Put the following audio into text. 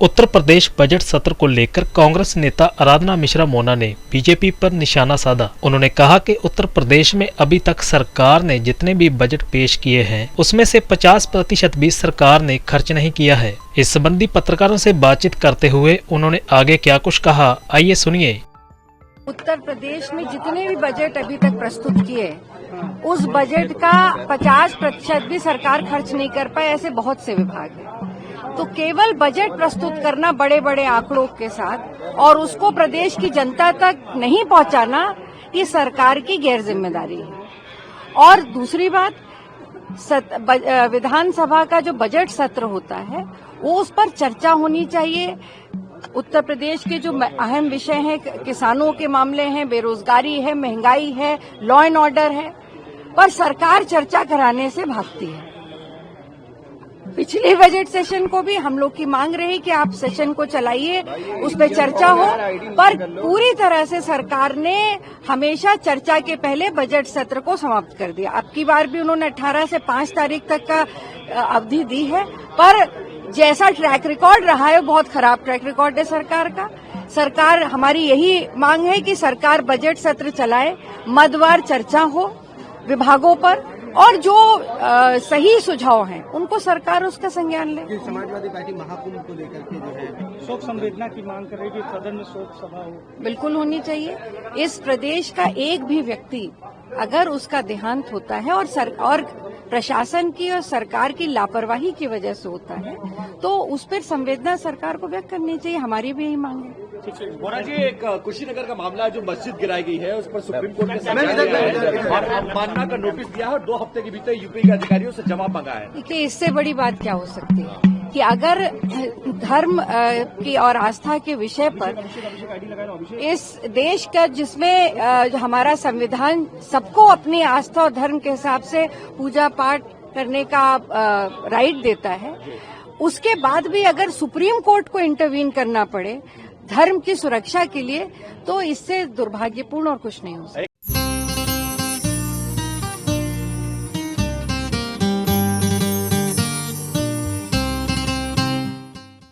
Uttar Pradesh budget सत्र को लेकर कांग्रेस नेता आराधना मिश्रा मोना ने बीजेपी पर निशाना साधा। उन्होंने कहा कि उत्तर प्रदेश में अभी तक सरकार ने जितने भी बजट पेश किए हैं उसमें से 50% भी सरकार ने खर्च नहीं किया है। इस संबंधी पत्रकारों से बातचीत करते हुए उन्होंने आगे क्या कुछ कहा, आइए सुनिए। उत्तर प्रदेश में जितने भी बजट अभी तक प्रस्तुत किए उस बजट का 50% भी सरकार खर्च नहीं कर पाए। ऐसे बहुत से विभाग हैं। तो केवल बजट प्रस्तुत करना बड़े बड़े आंकड़ों के साथ और उसको प्रदेश की जनता तक नहीं पहुंचाना, ये सरकार की गैर जिम्मेदारी है। और दूसरी बात, विधानसभा का जो बजट सत्र होता है वो उस पर चर्चा होनी चाहिए। उत्तर प्रदेश के जो अहम विषय हैं, किसानों के मामले हैं, बेरोजगारी है, महंगाई है, लॉ एंड ऑर्डर है, पर सरकार चर्चा कराने से भागती है। पिछले बजट सेशन को भी हम लोग की मांग रही कि आप सेशन को चलाइए, उस पर चर्चा हो, पर पूरी तरह से सरकार ने हमेशा चर्चा के पहले बजट सत्र को समाप्त कर दिया। अब की बार भी उन्होंने 18 से 5 तारीख तक का अवधि दी है, पर जैसा ट्रैक रिकॉर्ड रहा है बहुत खराब ट्रैक रिकॉर्ड है सरकार का। सरकार, हमारी यही मांग है कि सरकार बजट सत्र चलाए, मदवार चर्चा हो विभागों पर, और जो सही सुझाव हैं उनको सरकार उसका संज्ञान ले। समाजवादी पार्टी महाकुंभ को लेकर के जो है शोक संवेदना की मांग कर रही है कि सदन में शोक सभा हो। बिल्कुल होनी चाहिए। इस प्रदेश का एक भी व्यक्ति अगर उसका देहांत होता है और प्रशासन की और सरकार की लापरवाही की वजह से होता है तो उस पर संवेदना सरकार को व्यक्त करनी चाहिए। हमारी भी यही मांग है। मोना जी, एक कुशीनगर का मामला है, जो मस्जिद गिराई गई है, उस पर सुप्रीम कोर्ट ने अवमानना का नोटिस दिया है और 2 हफ्ते के भीतर यूपी के अधिकारियों से जवाब मांगा है। देखिए, इससे बड़ी बात क्या हो सकती है कि अगर धर्म की और आस्था के विषय पर इस देश का, जिसमें हमारा संविधान सबको अपनी आस्था और धर्म के हिसाब से पूजा पाठ करने का राइट देता है, उसके बाद भी अगर सुप्रीम कोर्ट को इंटरवीन करना पड़े धर्म की सुरक्षा के लिए, तो इससे दुर्भाग्यपूर्ण और कुछ नहीं हो सकता।